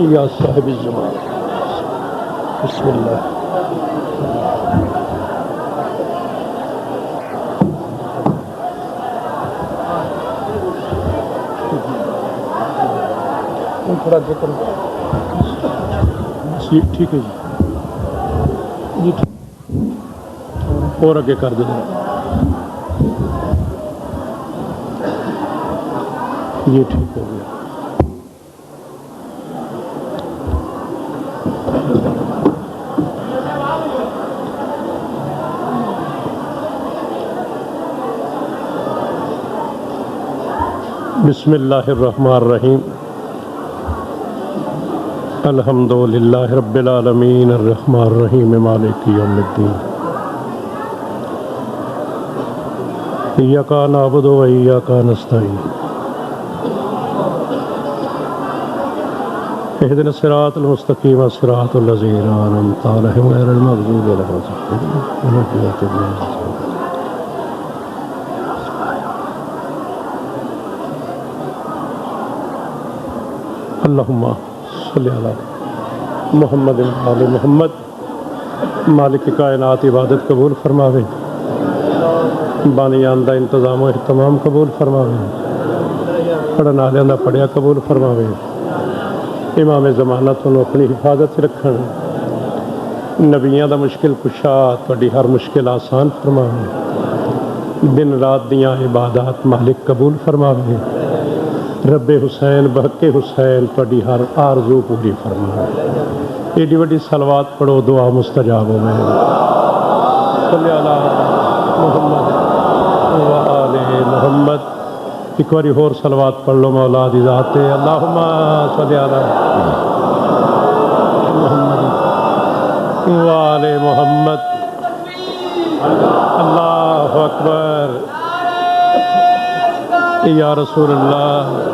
یا صاحب الزمان بسم اللہ تھوڑا ذکر ٹھیک ہے جی اور آگے کر دیں یہ ٹھیک ہو گیا بسم اللہ الرحمن الرحیم الحمد للہ رب العالمین الرحمن الرحیم مالک یوم الدین ایاک نعبد و ایاک نستعین اهدنا الصراط المستقیم صراط الذین انعمت علیہم غیر المغضوب علیہم ولا الضالین اللہم صلی علی محمد آل محمد مالک کائنات عبادت قبول فرماوے بانیان دا انتظام و اہتمام قبول فرماوے پڑھن والوں دا پڑھیا قبول فرماوے امام زمانہ تو اپنی حفاظت رکھن نبیاں دا مشکل کشا تہاڈی ہر مشکل آسان فرماوے دن رات دیاں عبادات مالک قبول فرماوے رب حسین بحق حسین تہاڈی ہر آرزو پوری فرمائے ایڈی وڈی صلوات پڑھو دعا مستجاب ہوے صلی علی محمد و آل محمد ایک باری ہور صلوات پڑھ لو مولا دی ذات اللہم صلی علی محمد و آل محمد اللہ اکبر یا رسول اللہ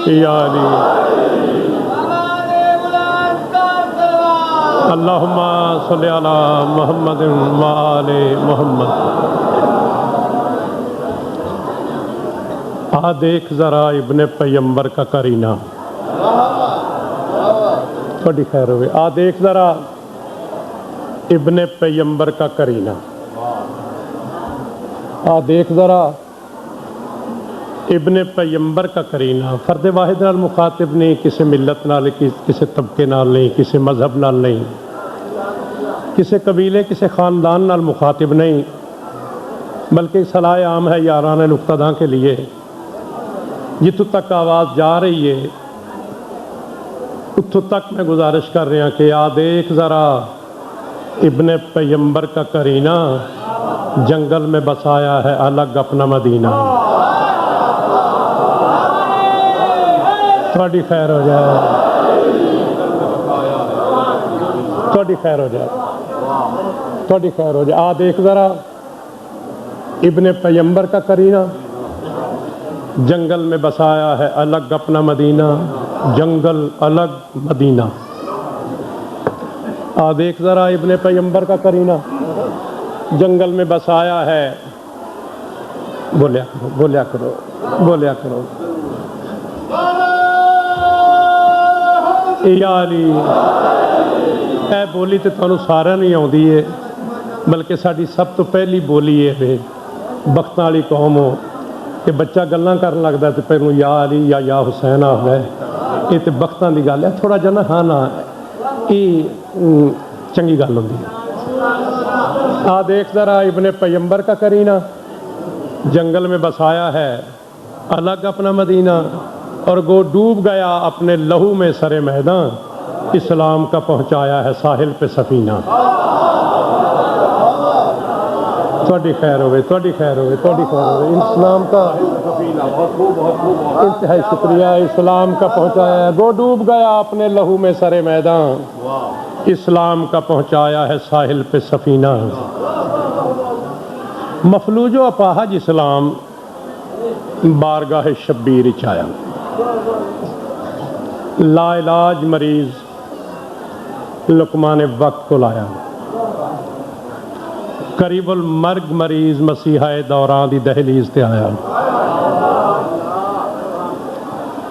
یا علی اللہم صلی علی محمد و آل محمد آ دیکھ ذرا ابن پیمبر کا کرینہ بڑی خیر ہوئے آ دیکھ ذرا ابن پیمبر کا کرینہ آ دیکھ ذرا ابن پیمبر کا کرینہ فرد واحد نال مخاطب نہیں کسی ملت نال کسی طبقے نال نہیں کسی مذہب نال نہیں کسی قبیلے کسی خاندان نال مخاطب نہیں بلکہ صلاح عام ہے یاران نقطہ داں کے لیے جتوں تک آواز جا رہی ہے اتوں تک میں گزارش کر رہا کہ آ دیکھ ذرا ابن پیمبر کا کرینہ جنگل میں بسایا ہے الگ اپنا مدینہ تھوڑی خیر ہو جائے تھوڑی خیر ہو جائے تھوڑی خیر ہو جائے آ دیکھ ذرا ابن پیمبر کا کرینہ جنگل میں بسایا ہے الگ اپنا مدینہ جنگل الگ مدینہ آ دیکھ ذرا ابن پیمبر کا کرینہ جنگل میں بسایا ہے بولیا کرو یا علی اے بولی تو تمہیں سارا نہیں آتی ہے بلکہ ساری سب تو پہلی بولی ہے بختاں والی قوم ہو کہ بچہ گلاں کرن لگتا ہے تو پہلو یا علی یا حسین آخر یہ تو بختاں دی گل ہے تھوڑا جا نا ہاں نا یہ چنگی گل ہوتی ہے آ دیکھ ذرا ابن پیمبر کا کرینہ جنگل میں بسایا ہے الگ اپنا مدینہ اور گو ڈوب گیا اپنے لہو میں سر میدان اسلام کا پہنچایا ہے ساحل پہ سفینہ تھوڑی خیر ہوئے تھوڑی خیر ہوئے تھوڑی خیر ہوئے اسلام کا انتہائی شکریہ اسلام کا پہنچایا ہے گو ڈوب گیا اپنے لہو میں سر میدان اسلام کا پہنچایا ہے ساحل پہ سفینہ مفلوج و اپاہج اسلام بارگاہ شبیر چایا لا علاج مریض لقمان وقت کو لایا قریب المرگ مریض مسیحہ دوران دی دہلیز تے آیا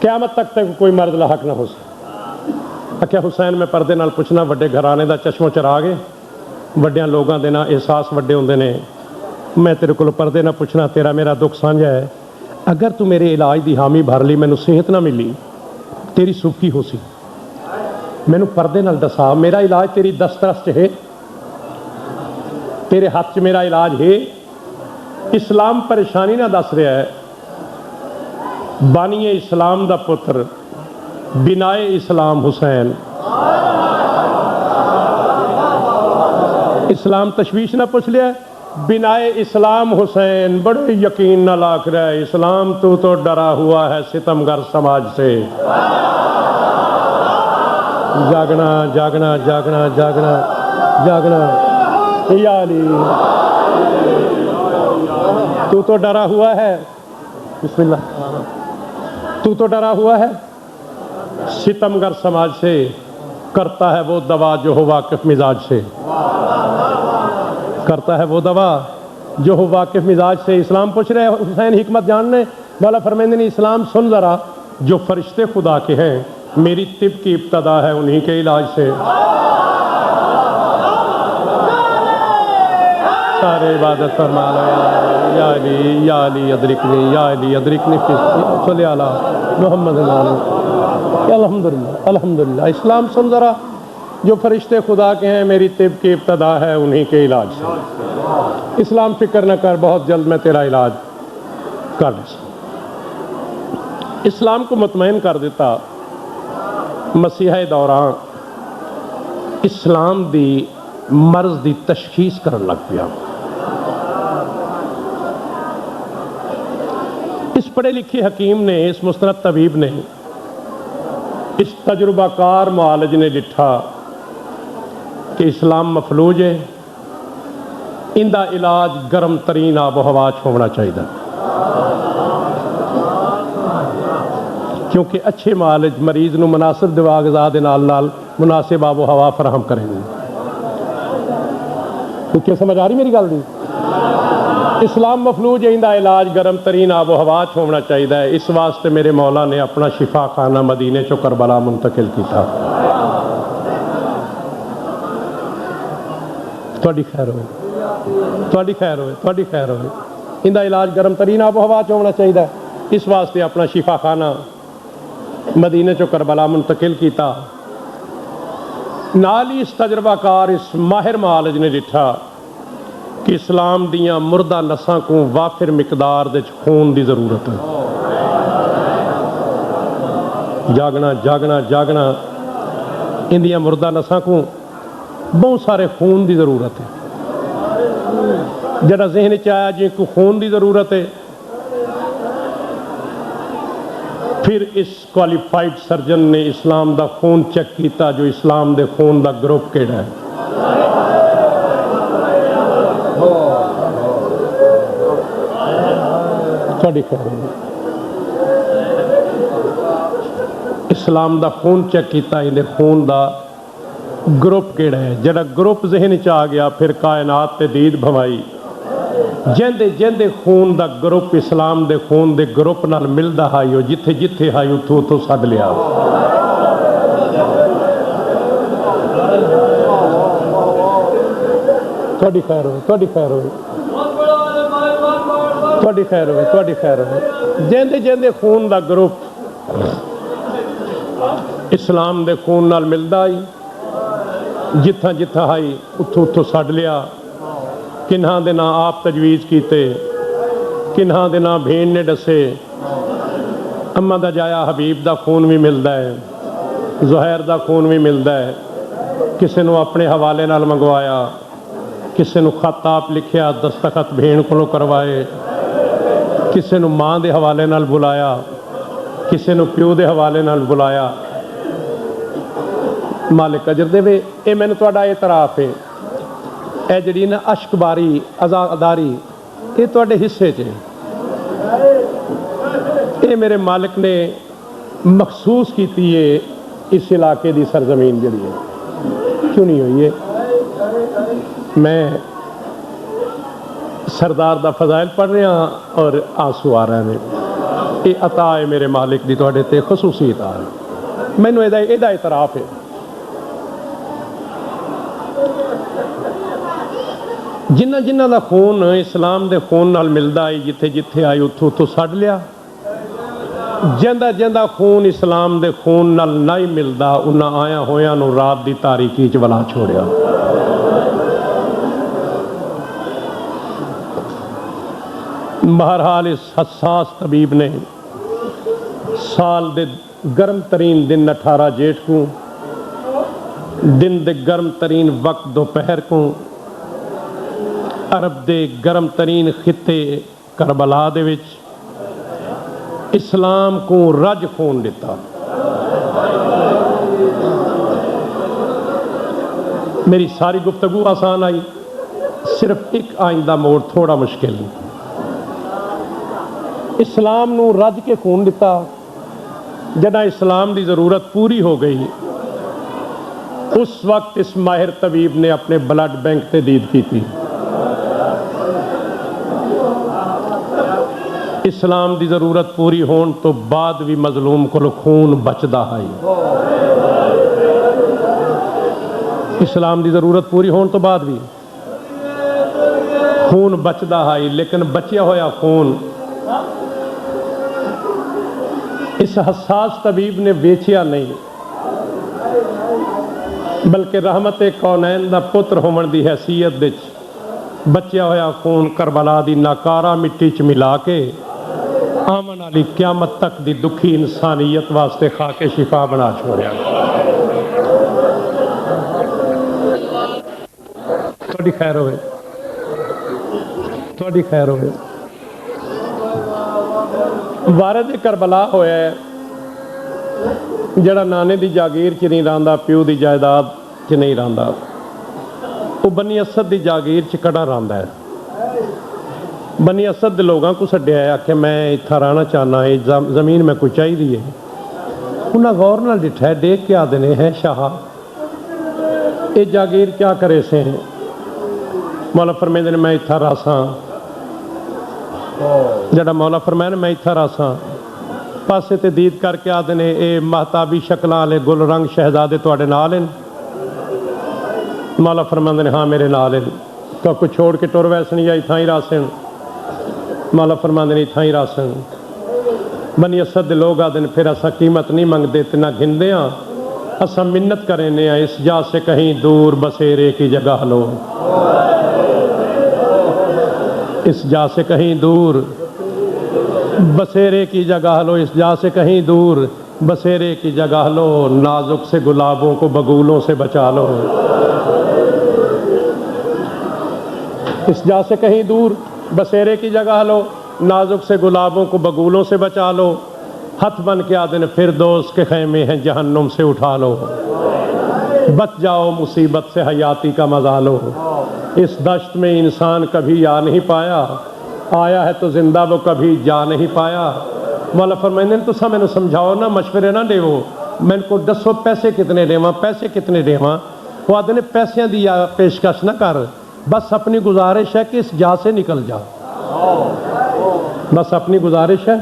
قیامت تک کوئی مرد لاحق نہ ہو سکے۔ کیا حسین میں پردے نال پوچھنا وڈے گھرانے دا چشمو چراغ ہے، وڈیاں لوگاں دے نا احساس وڈے ہوندے نے، میں تیرے کو پردے نہ پوچھنا تیرا میرا دکھ سانجھا ہے، اگر تو میرے علاج دی حامی بھر لی مینوں صحت نہ ملی تیری سوکھی ہو سی، مینوں پردے نال دسا میرا علاج تیری دسترس ہے، تیرے ہاتھ چ میرا علاج ہے۔ اسلام پریشانی نہ دس رہا ہے، بانی اسلام دا پتر بنائے اسلام حسین، اسلام تشویش نہ پوچھ لیا، بنائے اسلام حسین بڑے یقین نہ لاکھ رہا ہے، اسلام تو ڈرا ہوا ہے ستمگر سماج سے۔ جاگنا جاگنا جاگنا جاگنا جاگنا یا علی، تو ڈرا ہوا ہے، بسم اللہ، تو ڈرا ہوا ہے ستمگر سماج سے، کرتا ہے وہ دوا جو ہو واقف مزاج سے، کرتا ہے وہ دوا جو ہو واقف مزاج سے۔ اسلام پوچھ رہے حسین حکمت جاننے والا فرمیندے نہیں، اسلام سن ذرا جو فرشتے خدا کے ہیں، میری طب کی ابتدا ہے انہی کے علاج سے۔ سارے عبادت فرما یا علی یا علی ادرکنی یا علی ادرکنی صلی علی محمد الحمدللہ الحمدللہ۔ اسلام سن ذرا جو فرشتے خدا کے ہیں، میری طب کی ابتدا ہے انہی کے علاج سے۔ اسلام فکر نہ کر، بہت جلد میں تیرا علاج کر لوں۔ اسلام کو مطمئن کر دیتا مسیحی دوران اسلام دی مرض دی تشخیص کرن لگ پیا۔ اس پڑھے لکھے حکیم نے، اس مستند طبیب نے، اس تجربہ کار معالج نے لکھا کہ اسلام مفلوج ہے، ان دا علاج گرم ترین آب و ہوا ہونا چاہیے، کیونکہ اچھے معالج مریض نو مناسب دوا غذا دے نال مناسب آب و ہوا فراہم کریں گے۔ کیا سمجھ آ رہی میری گل دی؟ اسلام مفلوج ہے، ان دا علاج گرم ترین آب و ہوا ہونا چاہیے، اس واسطے میرے مولا نے اپنا شفا خانہ مدینے چو کربلا منتقل کیتا۔ تھوڑی خیر ہوئے، تھوڑی خیر ہوئے، تھوڑی خیر ہوئے، ان دا علاج گرم ترین آب و ہوا ہونا چاہیے، اس واسطے اپنا شفا خانہ مدینے چو کربلا منتقل کیتا۔ نالی اس تجربہ کار اس ماہر معالج نے لکھا کہ اسلام دیاں مردہ نساں کو وافر مقدار دے خون دی ضرورت ہے۔ جاگنا جاگنا جاگنا، ان دیاں مردہ نساں کو بہت سارے خون دی ضرورت ہے۔ جڑا ذہن چاہیا جی کو خون دی ضرورت ہے، پھر اس کوالیفائڈ سرجن نے اسلام دا خون چیک کیتا، جو اسلام دے خون دا گروپ کیڑا ہے۔ تھوڑی خیر ہوئی، اسلام دا خون چیک کیتا، ان دے خون دا گروپ کیڑا ہے۔ جڑا گروپ ذہن چ آ گیا، پھر کائنات تے دید بھوائی، جندے جندے خون دا گروپ اسلام دے خون دے گروپ نال ملدا ہائیو، جتھے جتھے ہائیو تو سد لیا۔ تھوڑی خیر ہوئی، تھوڑی خیر ہوئی، تھوڑی خیر ہوئی، تھوڑی خیر ہوئی۔ جندے جندے خون دا گروپ اسلام دے خون نال ملدا آئی، جتھا جتھا آئی اتھو سڈ لیا۔ کنہاں دے نا آپ تجویز کیتے، کنہاں دے نا بھین نے ڈسے۔ اما دا جایا حبیب دا خون بھی ملدا ہے، زہیر دا خون بھی ملدا ہے، کسے نو اپنے حوالے نال منگوایا، کسے نو خط آپ لکھیا دستخط بھین کو کروائے، کسے نو ماں دے حوالے نال بلایا، کسے نو پیو دے حوالے نال بلایا۔ مالک اجر دے وے، اے میں نے تہاڈا اعتراف ہے، اے جڑی نا اشک باری عزاداری یہ تہاڈے حصے چ، اے میرے مالک نے مخصوص کیتی ہے اس علاقے دی سرزمین جڑی ہے چنی ہوئی ہے۔ میں سردار دا فضائل پڑھ رہا اور آنسو آ رہے ہیں۔ یہ عطا ہے میرے مالک دی تواڈے تے خصوصی عطا ہے, مینوں ਇਹਦਾ اعتراف ہے. جنہ دا خون اسلام دے خون نال ملدا ہے, جتھے جتھے آئی اتھوں سڑ لیا. جہاں خون اسلام دے خون نال نہیں ملدا انہاں آیا ہویاں نو رات دی تاریکی چ ولا چھوڑیا. بہرحال اس حساس طبیب نے سال دے گرم ترین دن 18 جیٹھ کو, دن دے گرم ترین وقت دوپہر کو, عرب دے گرم ترین خطے کربلا دے وچ اسلام کو رج خون دیتا. میری ساری گفتگو آسان آئی, صرف ایک آئندہ موڑ تھوڑا مشکل. اسلام نو رج کے خون دیتا. جدہ اسلام دی ضرورت پوری ہو گئی اس وقت اس ماہر طبیب نے اپنے بلڈ بینک تے دید کی تھی. اسلام دی ضرورت پوری ہون تو بعد بھی مظلوم کو خون بچدا ہے. اسلام دی ضرورت پوری ہون تو بعد بھی خون بچدا ہے, لیکن بچیا ہویا خون اس حساس طبیب نے بیچیا نہیں, بلکہ رحمت کونین دا پتر ہومن دی حیثیت وچ بچیا ہویا خون کربلا دی ناکارہ مٹی چ ملا کے آمن والی قیامت تک دی دکھی انسانیت واسطے خاک شفا بنا چھوڑیا. تھوڑی خیر ہوئے, تھوڑی خیر ہوئے. وارد کربلا ہویا ہے جڑا نانے دی جاگیر چ نہیں رہندا, پیو دی جائیداد چ نہیں رہندا, وہ بنی اسد دی جاگیر چ کڑا رہندا ہے. بنی اسد دے لوگاں کو سڈیا ہے, آخیا میں اتھا رہنا چاہنا ہے, زمین میں کوئی چاہیے. انہاں غور نال ڈٹھا ہے, دیکھ کے آدھے نے ہے شاہ یہ جاگیر کیا کرے سے. مولا فرمیندے نے میں اتھا راساں. جڑا مولا فرمائے میں اتھا راساں پاسے تے دید کر کے آدھے نے اے مہتابی شکلاں والے گل رنگ شہزادے تواڈے نال ہیں. مولا فرمائندے نے ہاں میرے نال ہیں. تو کوئی چھوڑ کے ٹر ویسے نہیں جائی, تھاں ہی راسن. مولا فرمائندے نے تھاں ہی راسن. بنی اسد دے لوگ آدھے پھر اساں قیمت نہیں منگتے تے نہ گھندے ہاں, اساں منت کرنے ہیں اس جا سے کہیں دور بسیرے کی جگہ لو. اس جا سے کہیں دور بسیرے کی جگہ لو, اس جا سے کہیں دور بسیرے کی جگہ لو, نازک سے گلابوں کو بگولوں سے بچا لو. اس جا سے کہیں دور بسیرے کی جگہ لو, نازک سے گلابوں کو بگولوں سے بچا لو. ہتھ بن کے آدن فردوس کے خیمے ہیں جہنم سے اٹھا لو. بچ جاؤ مصیبت سے حیاتی کا مزہ لو. اس دشت میں انسان کبھی آ نہیں پایا, آیا ہے تو زندہ وہ کبھی جا نہیں پایا. مولا فرمائندے نے تساں مینوں سمجھاؤ نہ, مشورے نہ دیو, میں کو دسو پیسے کتنے دیواں, پیسے کتنے دیواں. وہ آدھے نے پیسیاں دی پیشکش نہ کر, بس اپنی گزارش ہے کہ اس جا سے نکل جا. بس اپنی گزارش ہے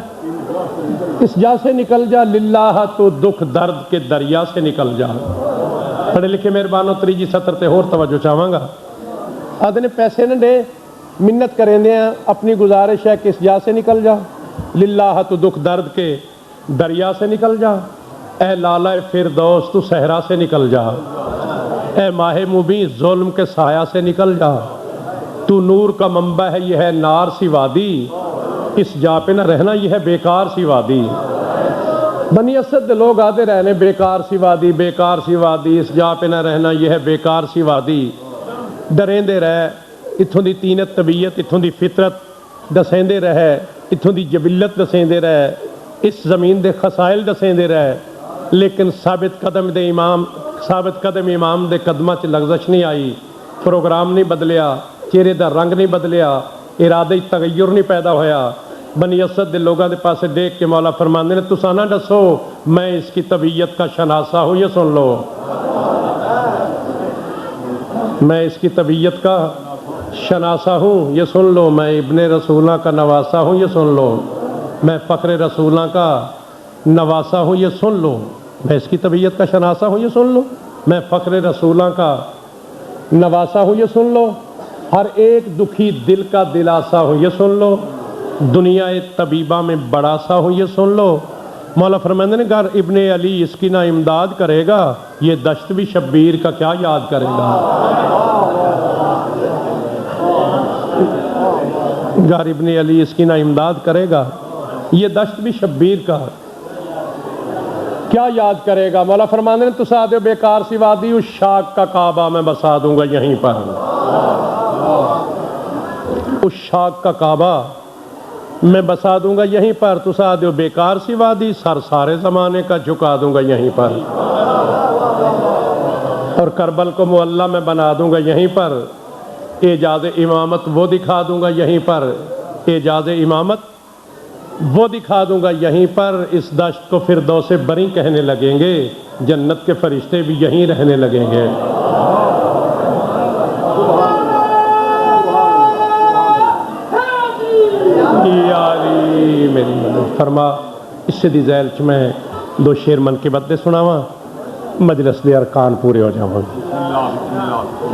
اس جا سے نکل جا. للہ تو دکھ درد کے دریا سے نکل جا. پڑھے لکھے مہربانوں تریجی سطر تے اور توجہ چاہواں گا. آدھے نے پیسے نہ دے, منت کریں دے ہیں, اپنی گزارش ہے کہ اس جا سے نکل جا. للہ تو دکھ درد کے دریا سے نکل جا. اے لالہ فردوس تو صحرا سے نکل جا. اے ماہ مبیں ظلم کے سایہ سے نکل جا. تو نور کا منبع ہے, یہ ہے نار سی وادی, اس جا پہ نہ رہنا یہ ہے بیکار سی وادی. بنی اسد لوگ آتے رہنے بیکار سی وادی, بیکار سی وادی, اس جا پہ نہ رہنا یہ ہے بیکار سی وادی. ڈریندے رہے, اتھوں دی تینت طبیعت, اتھوں دی فطرت دسیندے رہے, اتھوں دی جبلت دسیندے رہے, اس زمین دے خسائل دسیندے رہے. لیکن ثابت قدم امام دے قدمہ چ لغزش نہیں آئی, پروگرام نہیں بدلیا, چہرے دا رنگ نہیں بدلیا, ارادے تغیر نہیں پیدا ہویا. بنی اسد دے لوگاں دے پاسے دیکھ کے مولا فرماندے نے تساں نہ دسو میں اس کی طبیعت کا شناسہ ہوں, یہ سن لو. میں اس کی طبیعت کا شناسہ ہوں, یہ سن لو. میں ابن رسولہ کا نواسہ ہوں, یہ سن لو. میں فخر رسولہ کا نواسا ہوں یہ سن لو، میں اس کی طبیعت کا شناسا ہوں یہ سن لو، میں فخر رسولہ کا نواسا ہوں یہ سن لو، ہر ایک دکھی دل کا دلاسا ہوں یہ سن لو، دنیا طبیبہ میں بڑا سا ہوں یہ سن لو۔ مولا فرماندے نے گر ابن علی اس کی نہ امداد کرے گا، یہ دشت بھی شبیر کا کیا یاد کرے گا۔ گر ابن علی اس کی نہ امداد کرے گا، یہ دشت بھی شبیر کا کیا یاد کرے گا۔ مولا فرماندے نے تسا دے بیکار سی وادی، اس شاخ کا کعبہ میں بسا دوں گا یہیں پر، اس شاخ کا کعبہ میں بسا دوں گا یہیں پر، تسا دے بیکار سی وادی، سر سارے زمانے کا جھکا دوں گا یہیں پر، اور کربل کو معلّہ میں بنا دوں گا یہیں پر، اعجاز امامت وہ دکھا دوں گا یہیں پر، اعجاز امامت وہ دکھا دوں گا یہیں پر۔ اس دشت کو فردوس بری کہنے لگیں گے، جنت کے فرشتے بھی یہیں رہنے لگیں گے۔ یا علی میری مدد فرما۔ اس سے دی ذیل چ میں دو شیر من کے بدے سناواں، مجلس دے ارکان پورے ہو جاواں۔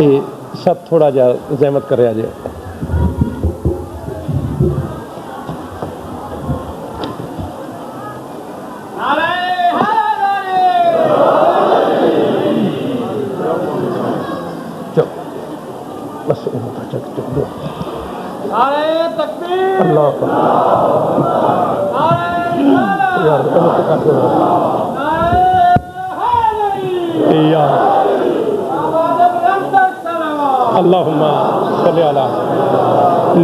یہ سب تھوڑا جا زحمت کرے جے۔ بس اللہ اللہم صلی علی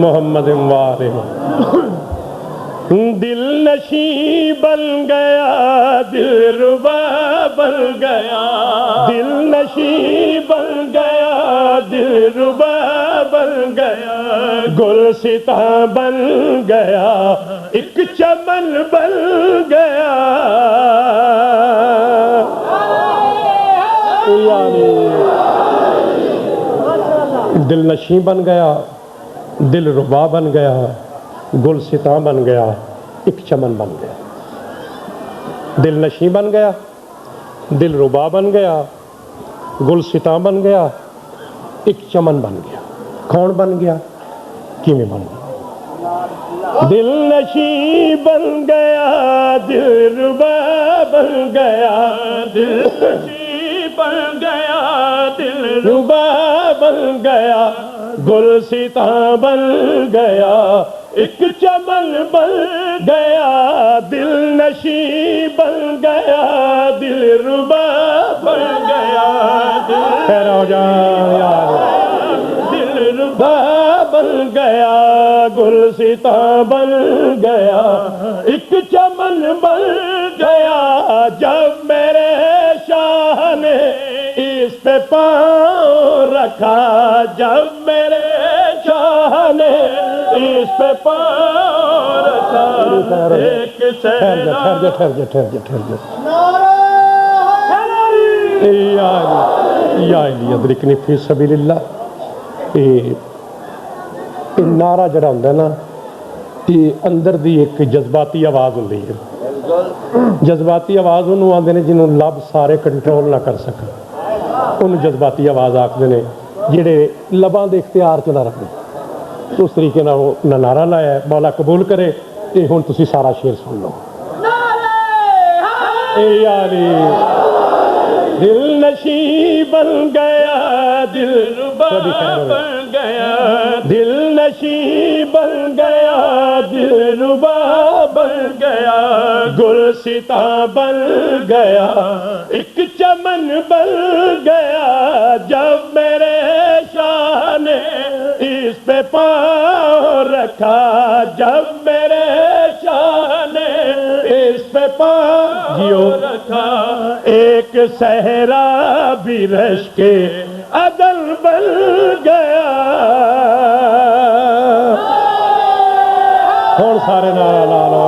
محمد وآلہ۔ دل نشیں بن گیا، دل ربا بن گیا، دل نشیں بن گیا، دل ربا بن گیا، گلستاں بن گیا، ایک چمن بن گیا۔ دل نشیں بن گیا، دل ربا بن گیا، گلستاں بن گیا، ایک چمن بن گیا۔ دل نشیں بن گیا، دل ربا بن گیا، گلستاں بن گیا، ایک چمن بن گیا۔ کون بن گیا؟ کیویں بن گیا؟ دل نشیں بن گیا، دل ربا بن گیا، دل نشیں بن گیا، دل ربا بن گیا، گلستاں بن گیا، ایک چمن بن گیا۔ دل نشیں بن گیا، دل ربا بن گیا، خیر ہو جائے یار، دل ربا بن گیا، گلستاں بن گیا، ایک چمن بن گیا۔ جب میرے شاہ نے اس پہ پاؤں رکھا، جب میرے شاہ نے اس پہ پاؤں رکھا، ایک یا علی ادرکنی فی سبیل اللہ۔ یہ نعرہ جڑا ہوندا ہے نا، یہ اندر دی ایک جذباتی آواز ہوندی ہے۔ جذباتی آواز انہوں آندے نے جنہوں لب سارے کنٹرول نہ کر سکن، انہوں جذباتی آواز آکھدے نے جڑے لباں دے اختیار چ نہ رکھدے۔ اس طریقے نہ نعرہ لایا ہے، مولا قبول کرے۔ یہ ہن تسی سارا شعر سن لو۔ یا علی دل نشیں بن گیا، دل ربا بن گیا، دل نشیں بن گیا، دل ربا بن گیا، گلستاں بن گیا، ایک چمن بن گیا۔ جب میرے شاہ نے اس پہ پاؤں رکھا، جب میرے شاہ نے اس پہ پاؤں رکھا، ایک صحرا بھی رش کے عدل بن گیا۔ اور سارے نعرہ لا لو،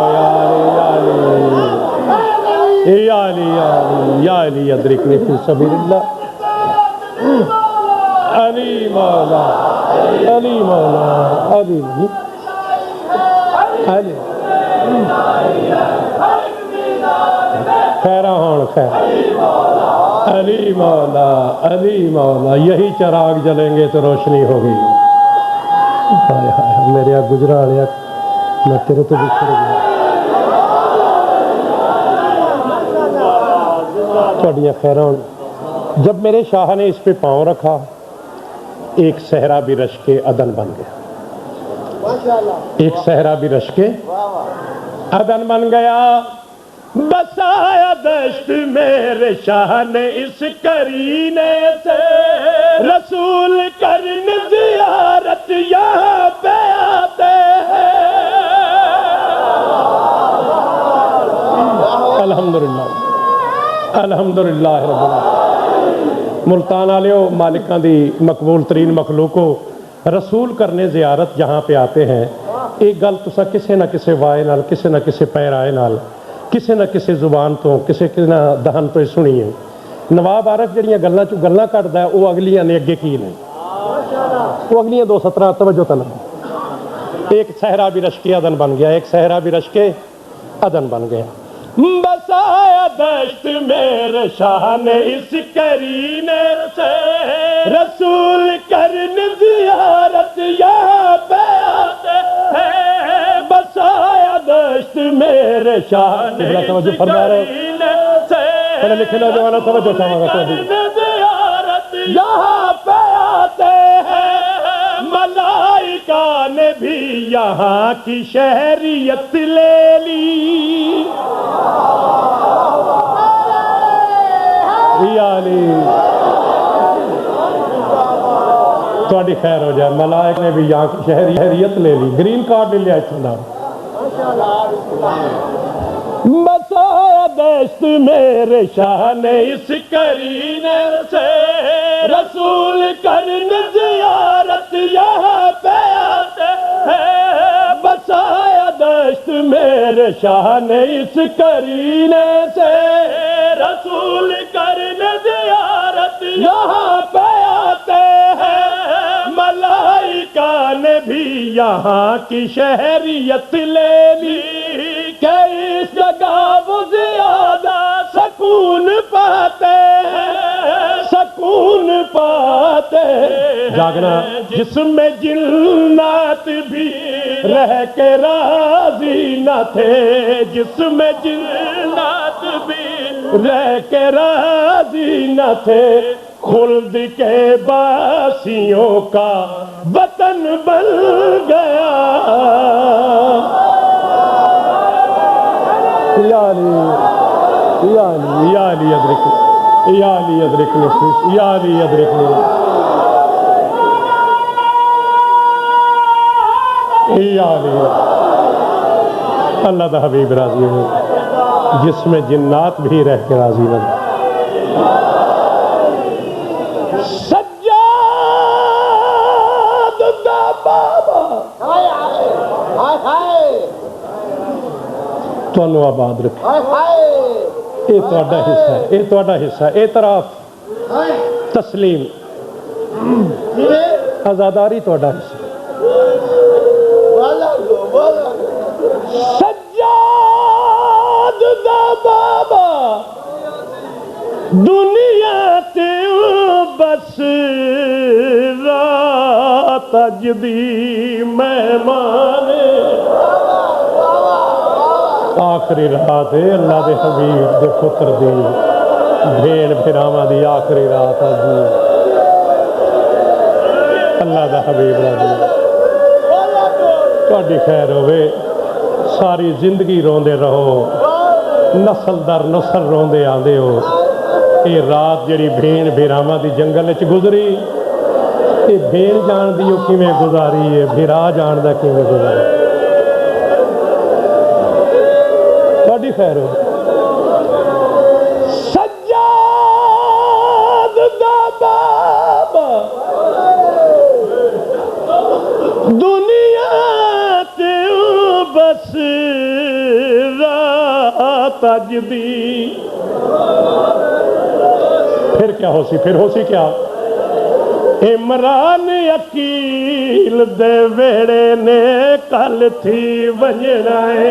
یا علی یا علی یا علی ادرکنی فی سبیل اللہ۔ علی مولا، علی مولا، علی علی خیر ہون خیر علی مولا علی مولا، یہی چراغ جلیں گے تو روشنی ہوگی. ہائے ہائے میرے گجرا والے میں تیرے تو بچھڑ گیا. تھوڑیاں خیراں. جب میرے شاہ نے اس پہ پاؤں رکھا ایک صحرا بھی رش کے عدن بن گیا. ایک صحرا بھی رش کے عدن بن گیا. بسایا دشت میرے شاہ نے اس کرینے سے، رسول کرن زیارت یہاں پہ آتے ہیں. الحمدللہ الحمدللہ رب العالمین. ملتان والےو مالکاں دی مقبول ترین مخلوقو، رسول کرنے زیارت جہاں پہ آتے ہیں. ایک گل تسا کسے نہ کسے وائے نال، کسے نہ کسے پیرائے نال، کسے نہ کسے زبان تو، کسے نہ دہن تو سنی ہے. نواب عارف جڑیاں گلاں چوں گلاں کڈدا ہے وہ اگلیاں نے اگے کی نے، وہ اگلیاں دو سطراں توجہ تن. ایک صحرا بھی رش کے عدن بن گیا، ایک صحرا بھی رش کے عدن بن گیا. بسایا دشت میرے شاہ نے اس کرینے سے، رسول کرن زیارت یہاں پہ آتے ہیں. بسایا دشت میرے شاہ نے اس کرینے سے، پڑھے لکھے نوجوانوں توجہ چاہوں گا زیارت یہاں پہ آتے ہیں. ملائکہ نے بھی یہاں کی شہریت لے لی. تھوڑی خیر ہو جائے. ملائک نے بھی یہاں کی شہریت لے لی، گرین کارڈ لے لیا اتنا. بسایا دشت میرے شاہ نے اس کرینے سے، رسول کرن زیارت یہاں پہ آتے ہیں. بسایا دشت میرے شاہ نے اس کرینے سے، رسول کرن زیارت یہاں پہ آتے ہیں. ملائکہ نے بھی یہاں کی شہریت لے لی کہ اس جگہ وہ زیادہ سکون پاتے ہیں، سکون پاتے. جاگنا جس میں جنات بھی رہ کے راضی نہ تھے، جس میں جنات بھی رہ کے راضی نہ تھے، خلد کے باسیوں کا وطن بن گیا. یا علی یا علی یا علی ادرکنی یا علی ادرکنی یا علی ادرکنی یا علی. اللہ دا حبیب راضی ہو جس میں جنات بھی رہ کے راضی نہ. تھانوں آباد رکھے. یہ تہاڈا حصہ ہے، یہ تہاڈا حصہ ہے. اعتراف، تسلیم، آزاداری تہاڈا حصہ. سجاد دا بابا دنیا تے بس رات اج دی مہمان. آخری رات ہے اللہ دے حبیب دے پتر دی، بھیڑ بھراواں دی آخری رات اج. اللہ دا حبیب راضی. تہاڈی خیر ہوے، ساری زندگی روندے رہو، نسل در نسل روندے آندے ہو. یہ رات جڑی بھیڑ بھراواں دی جنگل وچ گزری، یہ بھیڑ جان دی کیویں گزاری ہے، بھرا جان دا کیویں گزاری. تہاڈی خیر ہو. سجاد دا بابا دنیا تے بس رات اج دی. پھر کیا ہو سی، پھر ہو سی کیا. عمران عقیل دے ویڑے نے کل تھی ونجنا ہے.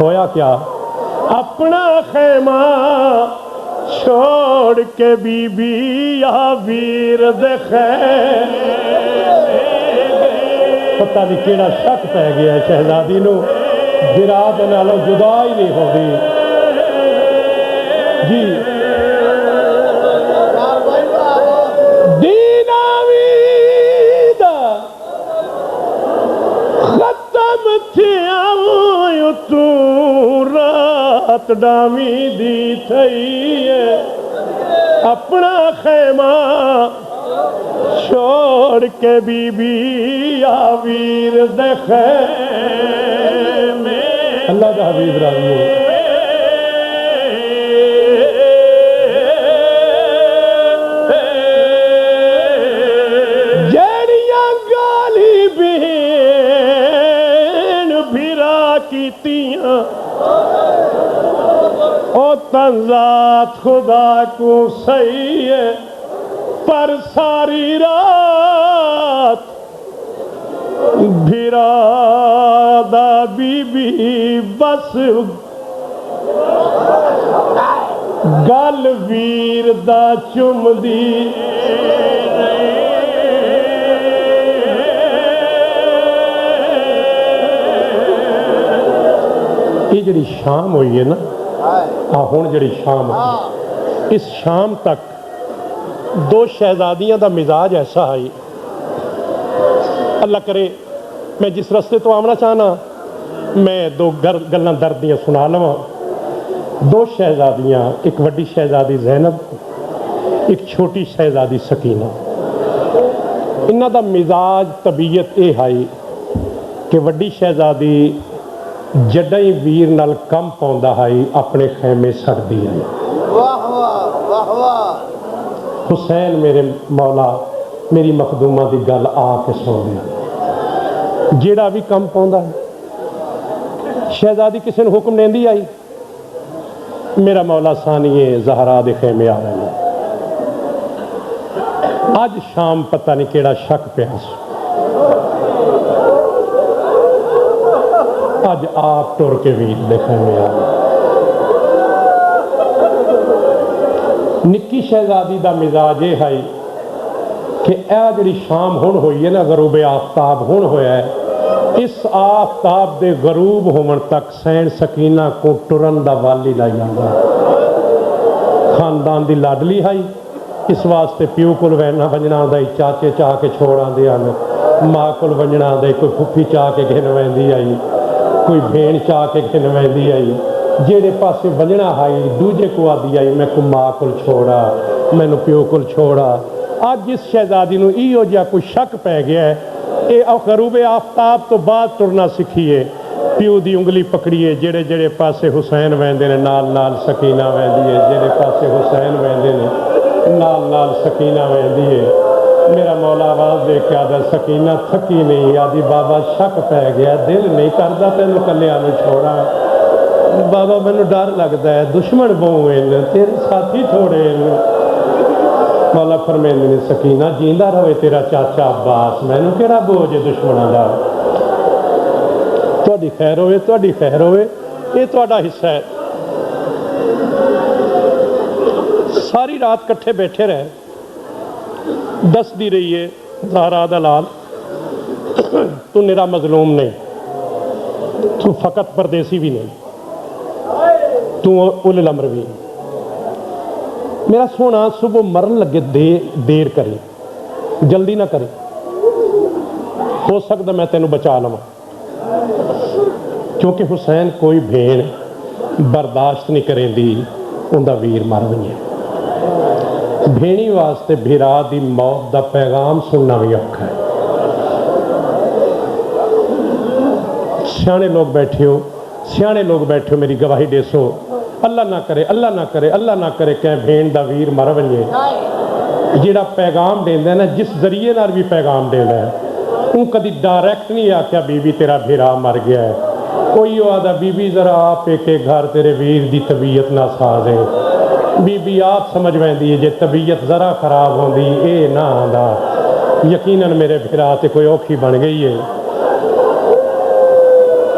ہویا کیا؟ اپنا خیمہ چھوڑ کے بی بی یا ویر دے خیمے پتہ نہیں کیڑا شک پہ گیا ہے شہزادی نو بھرا دے نالوں جدا ہی نہیں ہوگی جی دین آویدہ ختم تھیا تو رات ڈامی دی تھئی ہے اپنا خیمہ چھوڑ کے بی بی آویر دے خیمے اللہ دا حبیب راضی ہو جیڑیاں گالی بہن بھیرا کیتیاں او تنزات خدا کو صحیح ہے پر ساری رات بھیرا دا بی بی بس گل ویر دا چم دی یہ جڑی شام ہوئی ہے نا ہون جڑی شام ہوئی اس شام تک دو شہزادیاں دا مزاج ایسا ہے اللہ کرے میں جس رستے تو آمنا چاہنا میں دو گلاں دردیاں سنا لواں دو شہزادیاں ایک وڈی شہزادی زینب ایک چھوٹی شہزادی سکینہ انہاں دا مزاج طبیعت یہ ہے کہ وڈی شہزادی جڈیں ویر نال کم پاؤندا ہے اپنے خیمے سڑدی ہے واہ واہ واہ واہ حسین میرے مولا میری مخدومہ دی گل آ کے سن دیا جیڑا بھی کم پاؤندا ہے شہزادی کسی نے حکم نہیں آئی میرا مولا ثانیے زہرا دے خیمے آ رہے ہیں اج شام پتہ نہیں کیڑا شک پیاس اج آپ ٹر کے ویر دے خیمے آ رہے نکی شہزادی دا مزاج یہ ہے کہ اے جڑی شام ہن ہوئی ہے نا غروب آفتاب ہن ہویا ہے اس آفتاب دے غروب ہون تک سین سکینہ کو ٹرن دا والی لائی جاندا خاندان دی لاڈلی ہے اس واسطے پیو کول وینا ونجنا آندا چاچے چاہ کے چھوڑ آندے ہن ماں کول ونجنا آندا کوئی پھپھی چاہ کے گھن ویندی آئی کوئی بھین چاہ کے گھن ویندی آئی جیڑے پاسے ونجنا آئی دوجے کو آدھی آئی میں کو ماں کول چھوڑا میں نو پیو کول چھوڑا آج جس شہزادی نو ایو جا کوئی شک پہ گیا ہے اے غروب آفتاب تو بعد ٹرنا سکھیے پیو دی انگلی پکڑیے جڑے جڑے پاسے حسین ویندے نے نال نال سکینہ ویندی ہے جڑے پاسے حسین ویندے نے نال نال سکینہ ویندی ہے میرا مولا آواز دے کے آدھا سکینہ تھکی نہیں آدھی بابا شک پہ گیا دل نہیں کردا تینوں کلیاں نو چھوڑا بابا مینو ڈر لگتا ہے دشمن بہو تیرے ساتھی تھوڑے مولا فرمیندے نے سکینہ جیندا رہے تیرا چاچا عباس مینو کیڑا بوجھ دشمناں دا تہاڈی خیر ہوئے تہاڈی خیر ہوئے یہ تہاڈا حصہ ہے ساری رات کٹھے بیٹھے رہے دس دی رہی ہے زہرا دا لال تو نرا مظلوم نہیں تو فقط پردیسی بھی نہیں تو اول الامر بھی میرا سونا صبح مرن لگے دیر کرے جلدی نہ کرے ہو سکتا میں تینوں بچا لواں کیونکہ حسین کوئی بھین برداشت نہیں کریں دی ان دا ویر مر گئی بھینی واسطے بھرا دی موت دا پیغام سننا بھی اوکھا ہے سیانے لوگ بیٹھے ہو سیانے لوگ بیٹھے ہو میری گواہی دے سو اللہ نہ کرے اللہ نہ کرے اللہ نہ کرے کہ بھین دا ویر مر ونجے جیڑا پیغام دیندا ہے نا جس ذریعے نال بھی پیغام دیندا ہے اون کدی ڈائریکٹ نہیں آکھیا بی بی تیرا بھیرا مر گیا ہے کوئی آدھا بی بی ذرا آپ کے گھر تیرے ویر دی طبیعت نہ ساز ہے بی بی آپ سمجھ ویندی ہے جے طبیعت ذرا خراب ہوندی اے نہ آندا یقیناً میرے بھیرا تے کوئی اوکھی بن گئی ہے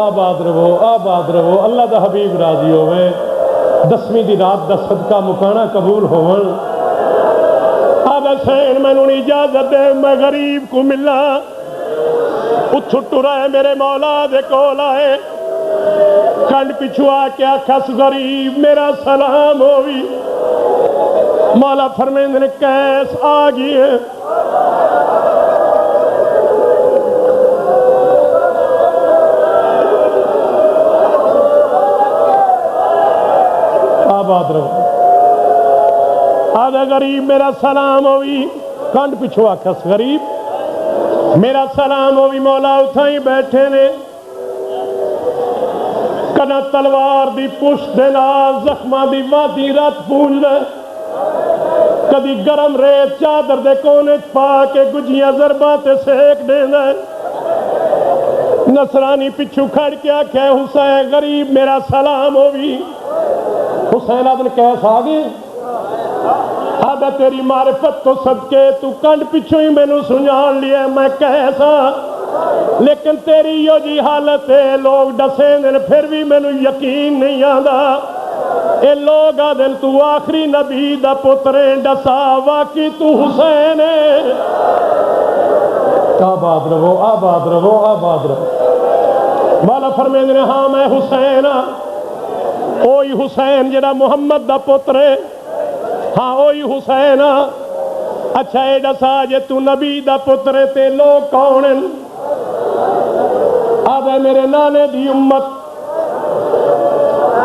آباد رہو اللہ دا حبیب راضی ہوئے 10ویں دی رات دا صدقہ مکانا قبول ہون حسین میں نے اجازت دے میں غریب کو ملا اٹھ رہے میرے مولا دے کول آئے کنڈ پچھو آ کے آکھس غریب میرا سلام ہوئی مولا فرمیندے نے کیس آ گئی ہے آباد رہو آدھا غریب میرا سلام ہوئی کنڈ پچھو آکھس غریب میرا سلام ہوئی مولا اتھائی بیٹھے نے کنا تلوار دی پشت دے نال زخماں دی وادی رات پونج رہے کدی گرم ریت چادر دے کونے پا کے گجیاں ضرباں تے سیک دینا نصرانی پچھو کھڑ کے آکھے حسین غریب میرا سلام ہوئی حسین ابن قیس آگے آدھا تیری معرفت تو صدقے تو کنڈ پچھو ہی میں نے سنجان لیا میں کیسا لیکن تیری یہ جی حالت ہے لوگ ڈسیں دن پھر بھی میں نے یقین نہیں آدھا اے لوگ آدھن تو آخری نبی دا پتریں ڈسا واقعی تو حسین ہے آباد رہو مولا فرمیندے نے ہاں میں حسین ہاں اوہی حسین جڑا محمد دا پتر ہے ہاں اوہی حسین ہاں اچھا اے دسا جے تو نبی دا پتر ہے تے لوگ کون ہیں آدھا میرے نانے دی امت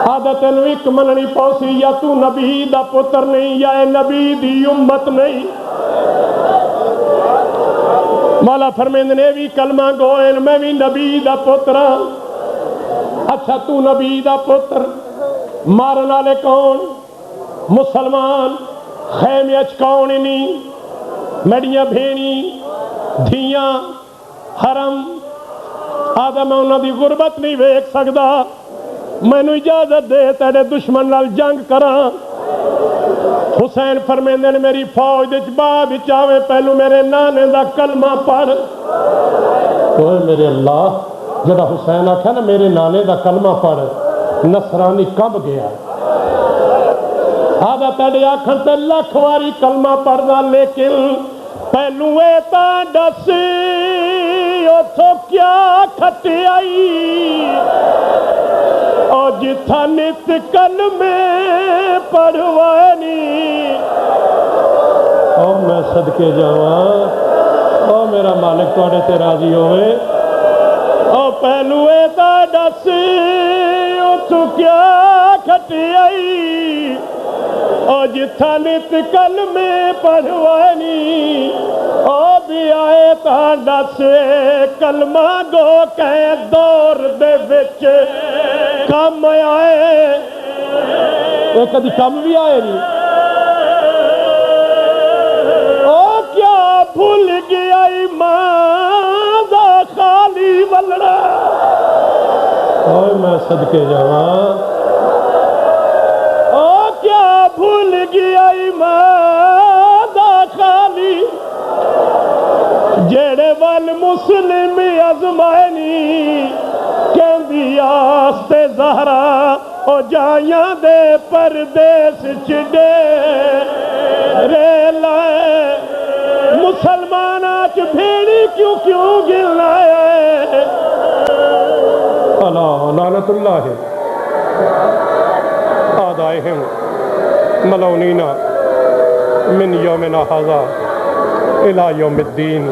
آدھا تینو ایک مننی پوسی یا تو نبی دا پتر نہیں یا اے نبی دی امت نہیں مولا فرمیندے نے بھی کلمہ گوئن میں بھی نبی دا پتر ہاں اچھا تو نبی دا پتر مارن والے کون مسلمان خیمے اچ کون نہیں میڈیاں بھینی دھیاں حرم آدھا میں انہوں دی غربت نہیں ویک سکدا میں نے اجازت دے تیرے دشمن نال جنگ کراں حسین فرمیندے نے میری فوج دے بعد چاوے پہلو میرے نانے دا کلمہ پڑھ اوے میرے اللہ جڑا حسین آکھا نا میرے نانے دا کلمہ پڑھ نصرانی کب گیا آدھا تیرے آکھن تے لاکھ واری کلمہ پڑھنا لیکن پہلو اے تا ڈسی اتھو کیا کھٹی آئی او جتھا نت کلمے پڑھوانی او میں صدقے جاواں او میرا مالک توڑے تے راضی ہوئے او پہلو اے تا ڈسی اتھو کیا کھٹی آئی او جتھا نت کلمے پڑھوانی او بھی آئے تا دس کلمہ گو کہ دور دے وچ کم آئے ایک کدی کم بھی آئے نہیں او کیا بھول گیا ایمان دا خالی ولڑا اوہ میں صدقے جاواں بھول گیا ایمان دا خالی جیڑے وال مسلم ازمائنی کہندی آستے زہرا او جائیاں دے پردیس چڈے رے لائے مسلمانات بھیڑی کیوں گلنا ہے اللہ لعنت اللہ آدائہم ملونینا من یومنا هذا الى یوم الدین